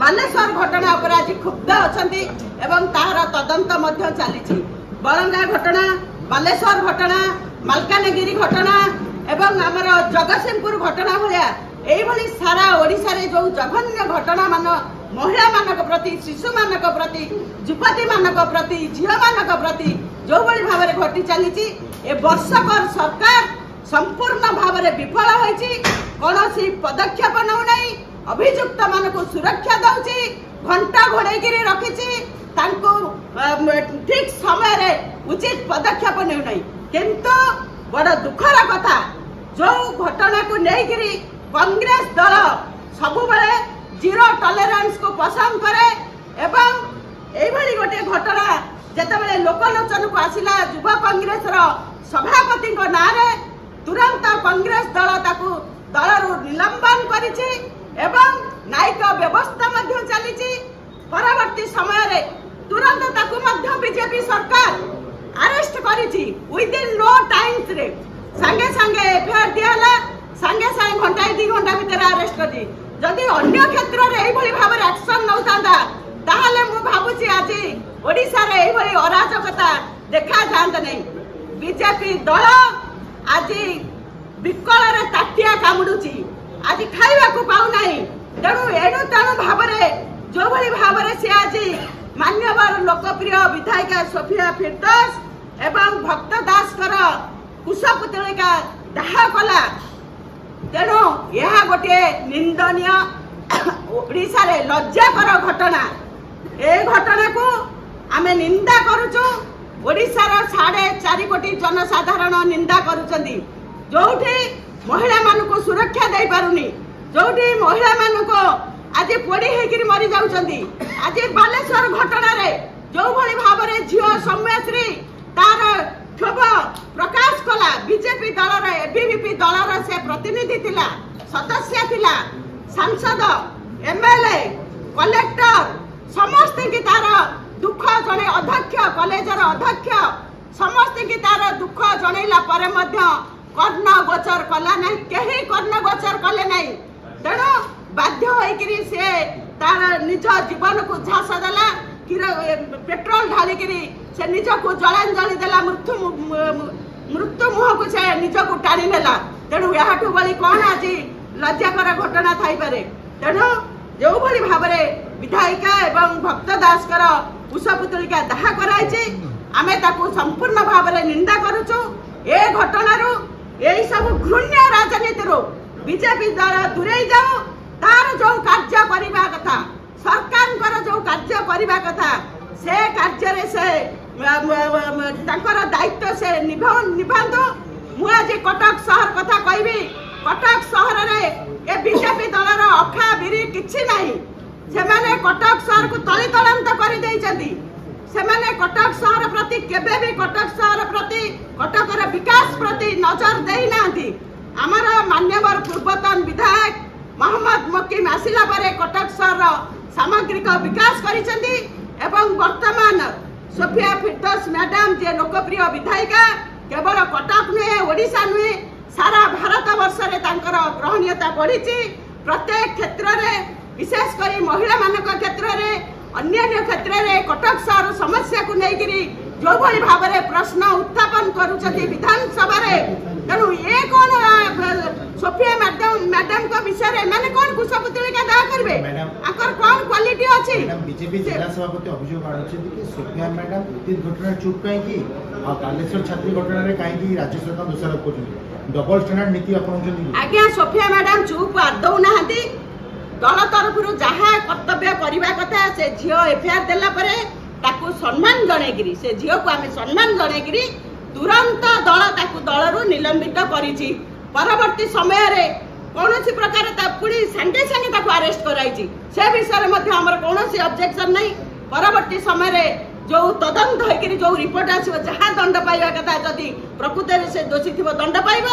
बालेश्वर घटना उपर आज क्षुब्ध अछंती एवं तार तदंत मध्य चली बरंगा घटना बालेश्वर घटना मालकानगिरी घटना एवं आमर जगतसिंहपुर घटना भाया यही सारा ओडिशा रे जो जघन्य घटना मान महिला मानक प्रति शिशु मानक प्रति युवती मानक प्रति झील मानक प्रति जो भाई भाव में घटी चली ए वर्षकर सरकार संपूर्ण भाव में विफल होती कौन पदक्षेप नौ नहीं अभियुक्त मानक सुरक्षा दौची घंटा घोड़े रखी ठीक समय उचित पदक्षेप नौ नहीं किंतु बड़ दुखर कथा जो घटना को लेकर कांग्रेस दल सबु जीरो टॉलरेंस को पसंद करे एवं यही गोटे घटना जिते लोकलोचन को आसला युवा कांग्रेस सभापति ना तुरंत कांग्रेस दल दल निलंबन करिछि एवं न्यायिक व्यवस्था चली परवर्ती समय तुरंत बीजेपी सरकार अरेस्ट करिछि विदिन नो टाइम्स रे संगे संगे एफआईआर दियाला संगे संगे घंटा 2 घंटा भीतर अरेस्ट कर जदि अन्य क्षेत्र में यही भाव में एक्शन नौता ताहले मु भाबुची आज ओडिशा रे यही अराजकता देखा जाता नहीं बीजेपी दल आज विकल रे ताटिया कामुडुची आज खाइबा को पाउ नहीं तेणु एणु तेणु भाव में जो भाई भाव में सी आज मान्यवर लोकप्रिय विधायिका सोफिया फिरदौस एवं भक्त दास कुशपुतलिका दाह कला तेणु यह गोटे निंदनीय ओडिशा रे लज्जाकर घटना ए घटना को आमे निंदा करूचु ओडिशा रो 4.5 कोटी जनसाधारण निंदा करूचंदी जोठी महिला मानको सुरक्षा दे पारुनी जोठी महिला मानको आज पोड़ी हेकिरी मरी जाउचंदी आज बालेश्वर घटना रे जो भली भाव रे झियो सौम्यश्री तार क्षोभ प्रकाश कला बीजेपी दल एबीवीपी दल से प्रतिनिधि थिला सदस्य थिला सांसद एमएलए कलेक्टर समस्त की तार दुख जने अध्यक्ष कॉलेजर अध्यक्ष समस्त की तार दुख जनैला परे मध्य कर्ण गोचर कला नहीं कहीं कर्ण गोचर कले नहीं तेणु बाध्य होइकरी से तार निज जीवन को झांस देला पेट्रोल ढालिकी से निज को जलांजलि देला मृत्यु मुह को से निज को टाणी नेला तेणु यहाँ बड़ी कौन आज लज्जाकर घटना थाई पारे तेणु जो भली भाव में विधायिका एवं भक्त दास कुशपुतलिका दाह कराई आमे ताकू संपूर्ण भाव में निंदा करुचु ए घटना यही सब घृण्य राजनीति बीजेपी द्वारा दूरे जाओ तार जो कार्य करने कथा सरकार जो कार्य करने कथा से कार्य से दायित्व से निभांतु मुझे कटक शहर कथा कहबी कटक शहर रे ए बीजेपी दलर अखा बिरी किछि नाही सेमाने कटक शहर को तली तलांत कर देइछंती सेमाने कटक शहर प्रति केबे भी कटक शहर प्रति कटकर विकास प्रति नजर देई नांती आमर मान्यवर पूर्वतन विधायक मोहम्मद मकीम आसिला परे कटक शहर सामग्रिक विकास करिसेंती एवं वर्तमान सोफिया फिरदौस मैडम जे लोकप्रिय विधायिका केवल कटक नुहे ओडिशा नुहे सारा भारत वर्ष रे तांकर ग्रहणीयता बढ़ी प्रत्येक क्षेत्र में विशेषकर महिला मानक क्षेत्र में अन्य क्षेत्र में कटक शहर समस्या को लेकर जो भाई भाव में प्रश्न उत्थापन करुछथि विधानसभा रे तेणु ये कौन सोफिया मैडम को विषय माने कौन कुशपुतलिका दाह करबे आकर कौन क्वालिटी अछि बीजेपी जिला सभापति अभियोग आछथि कि सोफिया मैडम उचित घटना चुप काहे कि आ बालेश्वर छात्री घटना रे काहे कि राज्य सरकार दोषारोप करछथि डबल स्टैंडर्ड नीति अपनाउछथि आज्ञा सोफिया मैडम चुप आदौ नाहंती दल तरफ जहाँ कर्तव्य करने कथा से झील एफआईआर देला परे ताकू सम्मान जनईकरी से झील को आम सम्मान जनईकरी तुरंत दल ताकू दलरू निलंबित करिछि परवर्ती समय रे कौन प्रकार पुणी सांगे सांगे ताकू अरेस्ट कराई से विषय में आमर कौन ऑब्जेक्शन नहीं परवर्ती समय रे जो तदंत होकर जो रिपोर्ट आसो जहाँ दंड पाइबा कथा जदि प्रकृत से दोषी थी दंड पाइब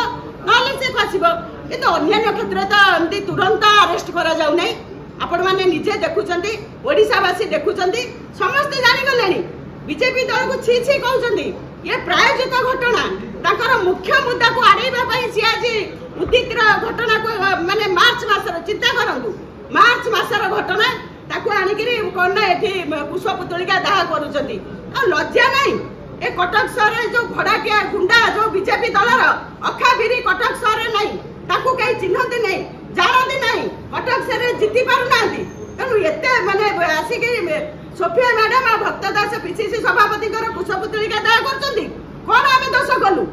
ना से खसब किंतु अन्य क्षेत्र तो एमती तुरंत अरेस्ट करा जाउ नहीं आपण मैंने निजे देखुंती ओडिशावासी देखुंती समस्ते जानीगले बीजेपी दल को छी छी कहते ये प्रायोजित घटना ताकर मुख्य मुद्दा को आड़ेबा सी आज उदित घटना को माने मार्च मासर चिंता करूँ मार्च मासर घटना ताकू कौन ना एठी पुष्प पुतलिका दाह करूछंती आ लज्जा नहीं ए कटक शहर जो भड़ाकिया गुंडा जो बीजेपी दलर अखा बिरी कटक शहर नहीं ताकू कहीं चिन्हती नहीं जानती नहीं कटक शहर जीति पारु नांती तेणु एते माने आसिक सोफिया मैडम आ भक्त दास पीसीसी सभापति पुष्प पुतलिका दाह करछंती कौन आमे दोष कलु